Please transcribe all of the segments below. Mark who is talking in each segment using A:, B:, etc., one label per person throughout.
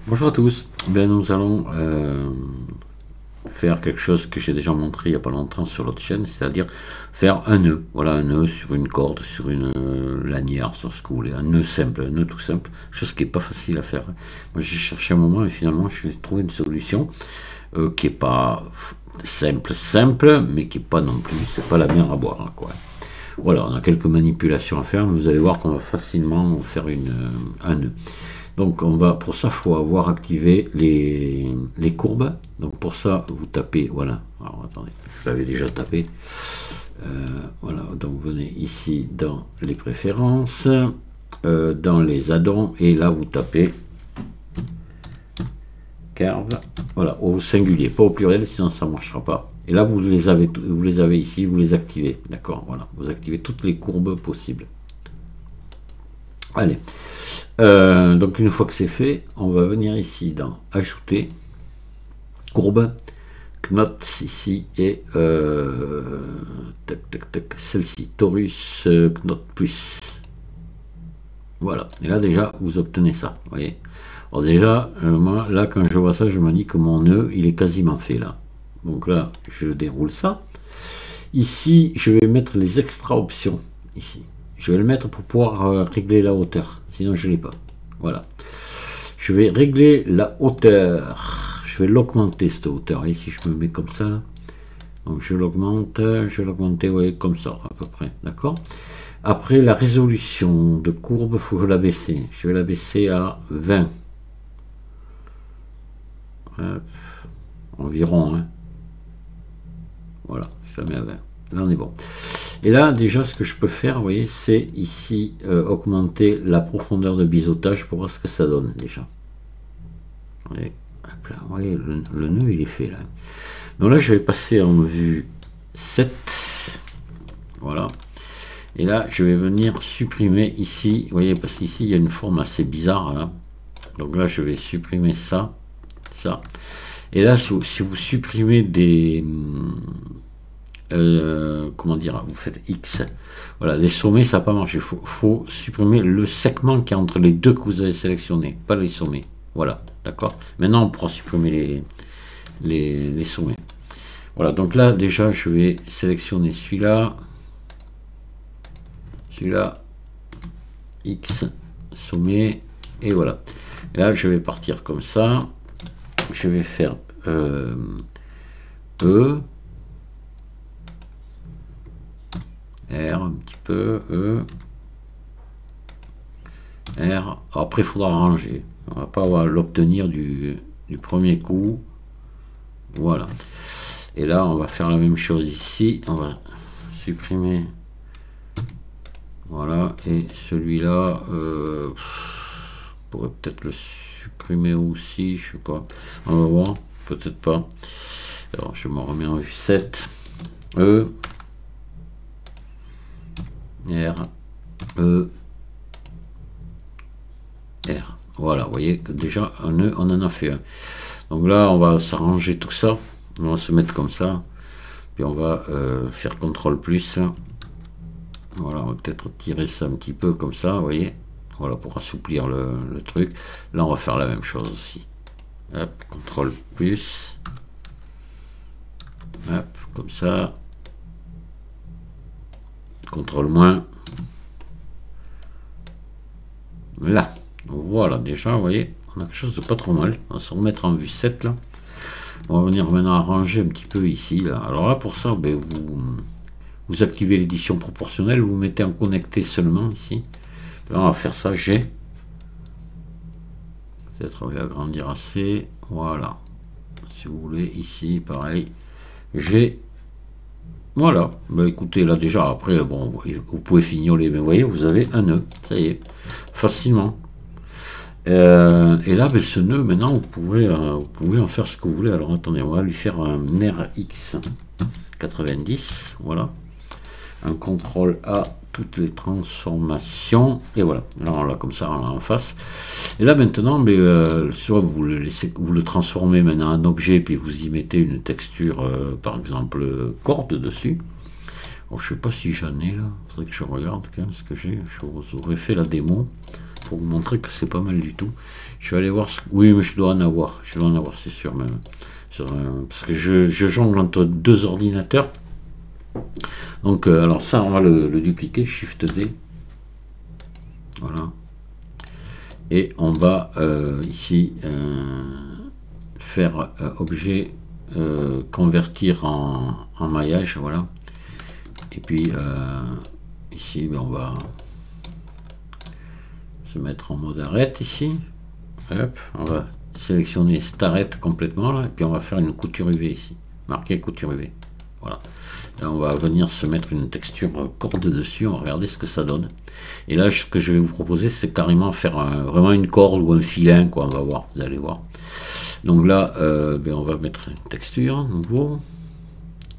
A: Bonjour à tous. Ben, nous allons faire quelque chose que j'ai déjà montré il n'y a pas longtemps sur l'autre chaîne, c'est-à-dire faire un nœud. Voilà, un nœud sur une corde, sur une lanière, sur ce que vous voulez. Un nœud simple, un nœud tout simple, chose qui n'est pas facile à faire. Moi j'ai cherché un moment et finalement je vais trouver une solution qui n'est pas simple, mais qui n'est pas non plus, c'est pas la mer à boire, quoi. Voilà, on a quelques manipulations à faire, mais vous allez voir qu'on va facilement faire un nœud. Donc on va, pour ça, il faut avoir activé les courbes. Donc pour ça, vous tapez, voilà. Alors attendez, je l'avais déjà tapé. Voilà, donc venez ici dans les préférences, dans les add-ons, et là vous tapez curve, voilà, au singulier, pas au pluriel, sinon ça ne marchera pas. Et là vous les avez ici, vous les activez, d'accord, voilà, vous activez toutes les courbes possibles. Allez, donc une fois que c'est fait, on va venir ici dans ajouter courbe, Knots ici et celle-ci, Torus Knot plus. Voilà, et là déjà vous obtenez ça, vous voyez. Alors déjà, moi là quand je vois ça, je me dis que mon nœud il est quasiment fait là. Donc là, je déroule ça. Ici, je vais mettre les extra options ici. Je vais le mettre pour pouvoir régler la hauteur, sinon je ne l'ai pas. Voilà. Je vais régler la hauteur. Je vais l'augmenter cette hauteur. Ici, je me mets comme ça. Là. Donc je vais l'augmenter, ouais, comme ça, à peu près. D'accord. Après, la résolution de courbe, il faut que je la baisse. Je vais la baisser à 20. Hop. Environ, hein. Voilà, je la mets à 20. Là, on est bon. Et là, déjà, ce que je peux faire, vous voyez, c'est ici augmenter la profondeur de biseautage pour voir ce que ça donne, déjà. Vous voyez, hop là, vous voyez le nœud, il est fait, là. Donc là, je vais passer en vue 7. Voilà. Et là, je vais venir supprimer ici, vous voyez, parce qu'ici, il y a une forme assez bizarre, là. Donc là, je vais supprimer ça, ça. Et là, si vous supprimez des... comment dire, vous faites X, voilà, les sommets, ça n'a pas marché. Faut supprimer le segment qui est entre les deux que vous avez sélectionné, pas les sommets. Voilà, d'accord. Maintenant, on pourra supprimer les sommets. Voilà, donc là, déjà, je vais sélectionner celui-là, X, sommet, et voilà. Et là, je vais partir comme ça. Je vais faire E. R un petit peu, E, R, après il faudra ranger, on va pas l'obtenir du premier coup, voilà, et là on va faire la même chose ici, on va supprimer, voilà, et celui-là, on pourrait peut-être le supprimer aussi, je sais pas, on va voir, peut-être pas, alors je me remets en vue 7, E, R, E, R. Voilà, vous voyez que déjà un nœud, on en a fait un. Donc là, on va s'arranger tout ça. On va se mettre comme ça. Puis on va faire CTRL plus. Voilà, on va peut-être tirer ça un petit peu comme ça, vous voyez. Voilà, pour assouplir le truc. Là, on va faire la même chose aussi. Hop, CTRL plus. Hop, comme ça. CTRL moins. Là, voilà, déjà, vous voyez, on a quelque chose de pas trop mal. On va se remettre en vue 7 là. On va venir maintenant arranger un petit peu ici. Là. Alors là, pour ça, ben, vous activez l'édition proportionnelle, vous mettez en connecté seulement ici. Là, on va faire ça, G. Peut-être on va agrandir assez. Voilà. Si vous voulez, ici, pareil. G. Voilà, bah écoutez, là déjà, après, bon, vous pouvez fignoler, mais vous voyez, vous avez un nœud, ça y est, facilement. Et là, ben, ce nœud, maintenant, vous pouvez en faire ce que vous voulez. Alors, attendez, on va lui faire un RX 90, voilà. Un CTRL A, toutes les transformations, et voilà. Là, on l'a comme ça, on l'a en face. Et là, maintenant, soit vous le transformez maintenant en objet, puis vous y mettez une texture, par exemple, corde dessus. Alors, je sais pas si j'en ai là, il faudrait que je regarde quand même ce que j'ai. Je vous aurais fait la démo. pour vous montrer que c'est pas mal du tout. Je vais aller voir. Oui, mais je dois en avoir. Je dois en avoir, c'est sûr même. Parce que je jongle entre deux ordinateurs. Donc, alors ça, on va le dupliquer. Shift D. Voilà. Et on va ici faire objet, convertir en maillage. Voilà. Et puis ici, ben, on va se mettre en mode arrête ici. Hop, on va sélectionner Start complètement là, et puis on va faire une couture UV ici, marquer couture UV. Voilà. Là, on va venir se mettre une texture corde dessus, on va regarder ce que ça donne. Et là, ce que je vais vous proposer, c'est carrément faire vraiment une corde ou un filin, quoi. On va voir, vous allez voir. Donc là, ben, on va mettre une texture nouveau.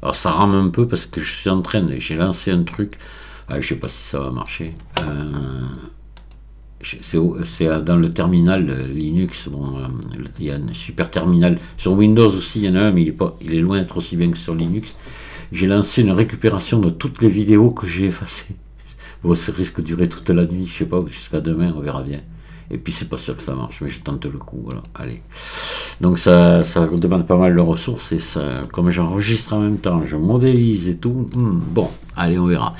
A: Alors ça rame un peu parce que je suis en train, j'ai lancé un truc. Ah, je sais pas si ça va marcher. C'est dans le terminal Linux. Bon, il y a un super terminal sur Windows aussi. Il y en a un, mais il est loin d'être aussi bien que sur Linux. J'ai lancé une récupération de toutes les vidéos que j'ai effacées. Bon, ça risque de durer toute la nuit, je sais pas, jusqu'à demain, on verra bien. Et puis c'est pas sûr que ça marche, mais je tente le coup. Voilà, allez. Donc ça demande pas mal de ressources et ça, comme j'enregistre en même temps, je modélise et tout. Bon, allez, on verra.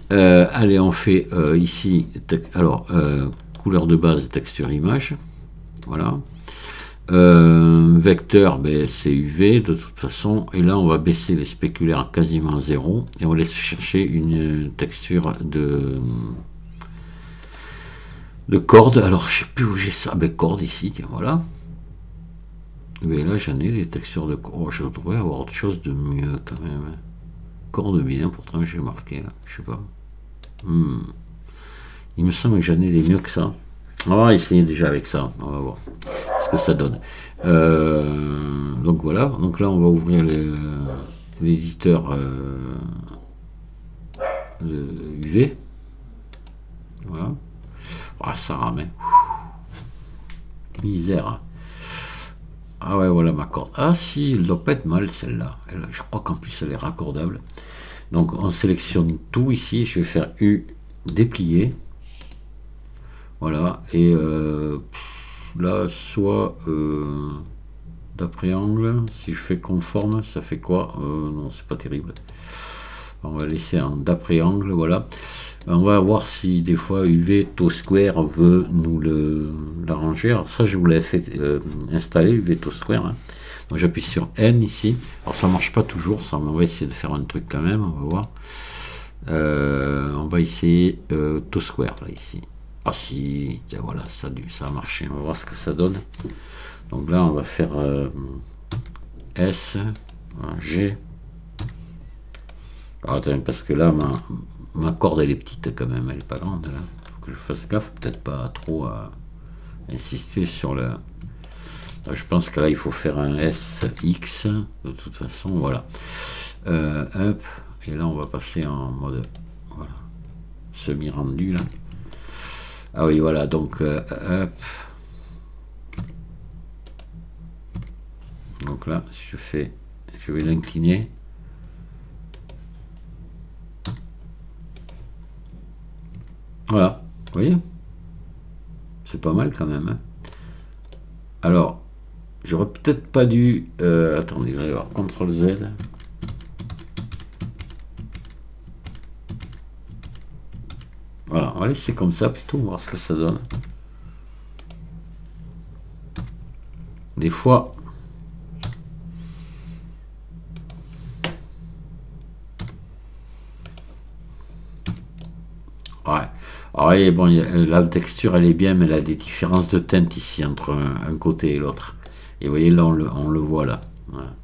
A: Allez, on fait ici, alors couleur de base, texture image. Voilà. Vecteur, ben, c'est UV de toute façon. Et là, on va baisser les spéculaires à quasiment 0 et on va laisser chercher une texture de corde. Alors, je sais plus où j'ai ça. Ben, corde ici, tiens, voilà. Mais là, j'en ai des textures de corde. Oh, je devrais avoir autre chose de mieux quand même. Corde bien, pourtant j'ai marqué là. Je sais pas. Il me semble que j'en ai des mieux que ça. On va essayer déjà avec ça. On va voir ce que ça donne. Donc voilà. Donc là, on va ouvrir l'éditeur UV. Voilà. Ah, ça ramène. Misère. Ah ouais, voilà ma corde. Ah si, elle doit pas être mal celle-là. Je crois qu'en plus elle est raccordable. Donc on sélectionne tout ici. Je vais faire U déplier. Voilà. Et là, soit d'après angle. Si je fais conforme, ça fait quoi? Non, c'est pas terrible. On va laisser en d'après angle. Voilà. On va voir si des fois UV to square veut nous l'arranger. Alors ça, je vous l'avais fait installer UV to square. Hein. Donc j'appuie sur N ici. Alors ça marche pas toujours. Ça, on va essayer de faire un truc quand même. On va voir. On va essayer to square là ici. Ah si, tiens, voilà, ça a marché. On va voir ce que ça donne. Donc là, on va faire S, G. Alors, attends, parce que là, ma corde elle est petite quand même, elle est pas grande là. Faut que je fasse gaffe, peut-être pas trop insister sur le. Je pense que là il faut faire un SX de toute façon, voilà. Hop, et là on va passer en mode voilà semi-rendu là. Ah oui voilà donc hop. Donc là si je vais l'incliner. Voilà, vous voyez, c'est pas mal quand même. Hein. Alors, j'aurais peut-être pas dû... attendez, je vais voir, CTRL Z. Voilà, on va laisser comme ça plutôt, voir ce que ça donne. Des fois... Ouais. Alors, voyez, bon, la texture elle est bien, mais elle a des différences de teinte ici entre un côté et l'autre. Et vous voyez là, on le voit là. Voilà.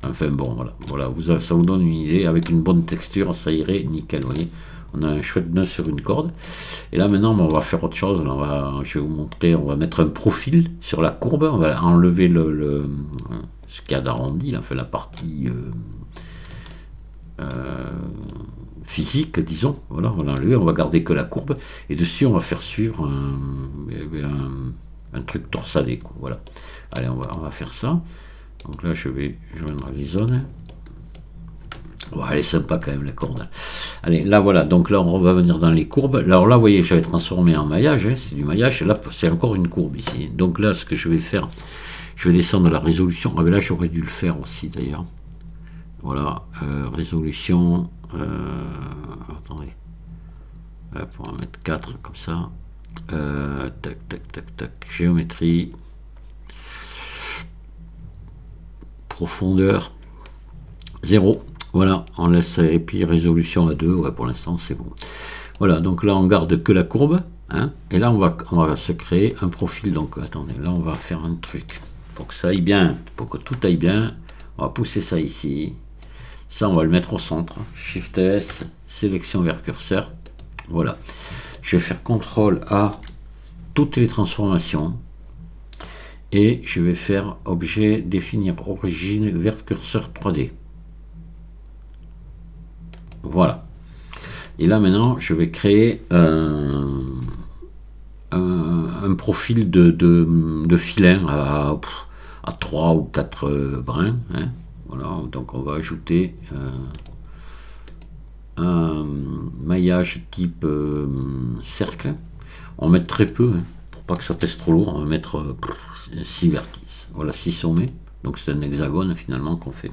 A: Enfin bon, voilà, ça vous donne une idée. Avec une bonne texture, ça irait nickel. Vous voyez, on a un chouette nœud sur une corde. Et là maintenant, on va faire autre chose. Là, je vais vous montrer. On va mettre un profil sur la courbe. On va enlever ce qu'il y a d'arrondi, enfin la partie. Physique, disons, voilà, on va l'enlever, on va garder que la courbe, et dessus on va faire suivre un truc torsadé, quoi, voilà. Allez, on va faire ça. Donc là, je vais joindre les zones. Bon, elle est sympa quand même, la corde. Allez, là voilà, donc là on va venir dans les courbes. Alors là, vous voyez, j'avais transformé en maillage, hein, c'est du maillage. Là, c'est encore une courbe ici. Donc là, ce que je vais faire, je vais descendre la résolution. Ah, mais là, j'aurais dû le faire aussi d'ailleurs. Voilà, résolution. Attendez. Hop, on va mettre 4 comme ça. Tac, tac, tac, tac. Géométrie. Profondeur. 0. Voilà, on laisse. Et puis résolution à 2. Ouais, pour l'instant, c'est bon. Voilà, donc là, on garde que la courbe. Hein, et là, on va se créer un profil. Donc, attendez, là, on va faire un truc. Pour que ça aille bien. Pour que tout aille bien. On va pousser ça ici. Ça, on va le mettre au centre. Shift S, sélection vers curseur. Voilà. Je vais faire CTRL A, toutes les transformations. Et je vais faire objet, définir origine vers curseur 3D. Voilà. Et là, maintenant, je vais créer un profil de filin à 3 ou 4 brins. Hein. Voilà, donc on va ajouter un maillage type cercle. On va mettre très peu, hein, pour pas que ça pèse trop lourd. On va mettre 6 vertices. Voilà, 6 sommets. Donc c'est un hexagone finalement qu'on fait.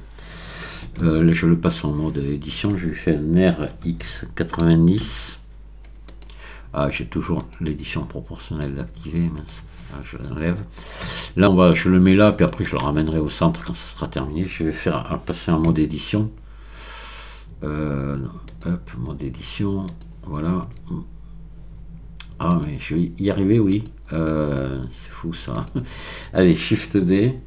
A: Là, je le passe en mode édition. Je lui fais un RX90. Ah, j'ai toujours l'édition proportionnelle activée. Je l'enlève. Là, je le mets là, puis après je le ramènerai au centre quand ça sera terminé. Je vais faire passer en mode édition. Hop, mode édition. Voilà. Ah, mais je vais y arriver, oui. C'est fou ça. Allez, Shift D.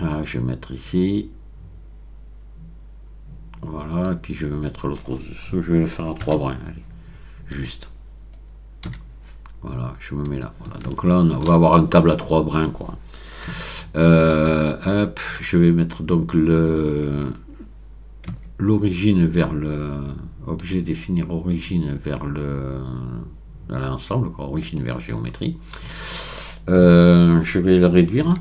A: Ah, je vais mettre ici. Voilà, et puis je vais mettre l'autre dessous. Je vais le faire à 3 brins. Allez, juste. Voilà, je me mets là. Voilà. Donc là, on va avoir un câble à 3 brins, quoi. Hop, je vais mettre donc l'origine vers le objet, définir origine vers l'ensemble, origine vers géométrie. Je vais le réduire,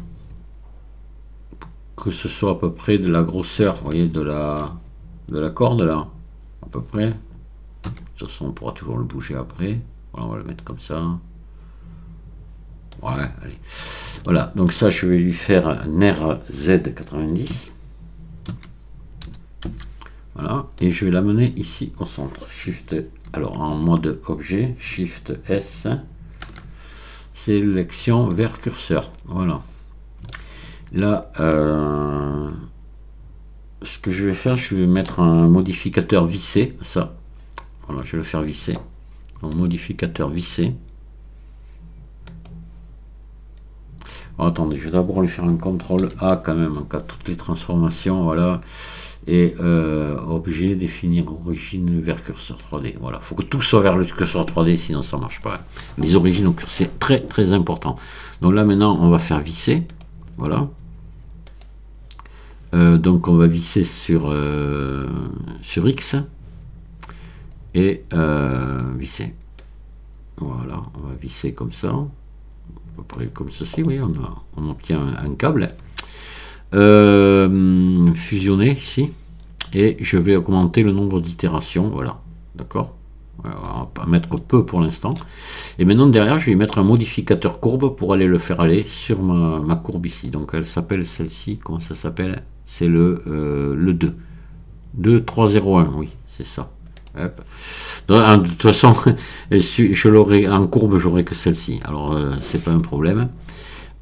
A: que ce soit à peu près de la grosseur, vous voyez, de la corde là, à peu près. De toute façon, on pourra toujours le bouger après. Voilà, on va le mettre comme ça. Ouais, allez. Voilà, donc ça, je vais lui faire un RZ90. Voilà, et je vais l'amener ici au centre. Shift, alors en mode objet, Shift S, sélection vers curseur. Voilà. Là, ce que je vais faire, je vais mettre un modificateur vissé, ça. Voilà, je vais le faire visser. Donc, modificateur vissé. Alors, attendez, je vais d'abord lui faire un CTRL A quand même, en cas de toutes les transformations, voilà. Et objet, définir origine vers curseur 3D. Voilà, il faut que tout soit vers le curseur 3D, sinon ça ne marche pas. Les origines au curseur, c'est très très important. Donc là maintenant, on va faire visser. Voilà. Donc on va visser sur X et visser. Voilà, on va visser comme ça, à peu près comme ceci. Oui, on obtient un câble. Fusionner ici, et je vais augmenter le nombre d'itérations. Voilà, d'accord. On va mettre peu pour l'instant, et maintenant derrière je vais mettre un modificateur courbe pour aller le faire aller sur ma courbe ici. Donc elle s'appelle celle-ci, comment ça s'appelle? C'est le 2 2301, oui, c'est ça. Hop. Donc, de toute façon, je l'aurai en courbe, j'aurai que celle-ci, alors c'est pas un problème.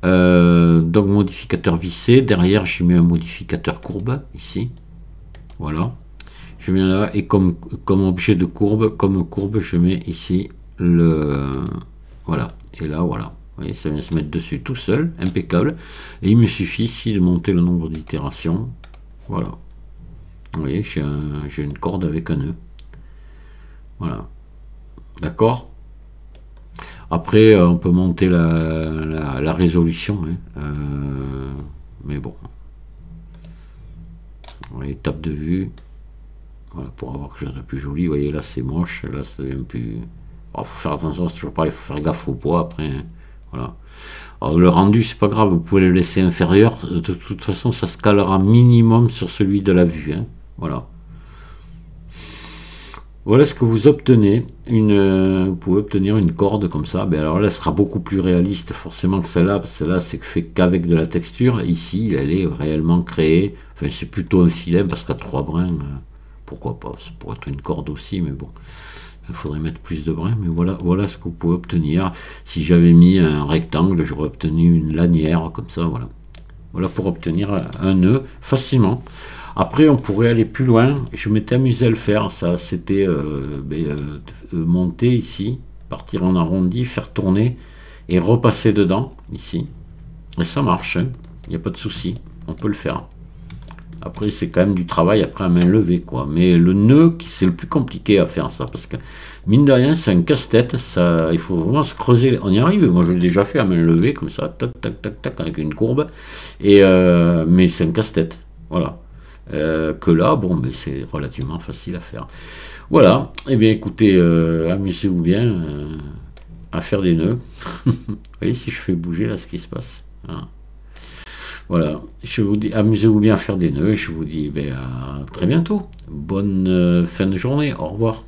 A: Donc modificateur vissé, derrière je mets un modificateur courbe ici, voilà, je mets là, et comme objet de courbe, comme courbe, je mets ici voilà, et là voilà, vous voyez, ça vient se mettre dessus tout seul, impeccable, et il me suffit ici de monter le nombre d'itérations. Voilà, vous voyez, j'ai une corde avec un nœud, voilà, d'accord. Après, on peut monter la résolution, hein. Mais bon. Voilà, étape de vue. Voilà, pour avoir quelque chose de plus joli. Vous voyez, là c'est moche, là ça devient plus. Il faut faire attention, c'est toujours pareil, il faut faire gaffe au poids après. Hein. Voilà. Alors, le rendu, c'est pas grave, vous pouvez le laisser inférieur. De toute façon, ça se calera minimum sur celui de la vue. Hein. Voilà. Voilà ce que vous obtenez. Vous pouvez obtenir une corde comme ça. Ben alors là, elle sera beaucoup plus réaliste forcément que celle-là, parce que celle-là, c'est fait qu'avec de la texture. Ici, elle est réellement créée. Enfin, c'est plutôt un filet parce qu'à 3 brins, pourquoi pas. Ça pourrait être une corde aussi, mais bon, il faudrait mettre plus de brins. Mais voilà, voilà ce que vous pouvez obtenir. Si j'avais mis un rectangle, j'aurais obtenu une lanière comme ça. Voilà. Voilà pour obtenir un nœud facilement. Après, on pourrait aller plus loin. Je m'étais amusé à le faire. Ça, c'était monter ici, partir en arrondi, faire tourner et repasser dedans, ici. Et ça marche, hein. Il n'y a pas de souci. On peut le faire. Après, c'est quand même du travail après à main levée, quoi. Mais le nœud, c'est le plus compliqué à faire, ça. Parce que, mine de rien, c'est un casse-tête. Ça, il faut vraiment se creuser. On y arrive. Moi, je l'ai déjà fait à main levée, comme ça. Tac, tac, tac, tac, avec une courbe. Mais c'est un casse-tête. Voilà. Que là, bon, mais c'est relativement facile à faire. Voilà. Eh bien, écoutez, amusez-vous bien à faire des nœuds. Vous voyez si je fais bouger là ce qui se passe. Hein. Voilà. Je vous dis, amusez-vous bien à faire des nœuds. Je vous dis, à très bientôt. Bonne fin de journée. Au revoir.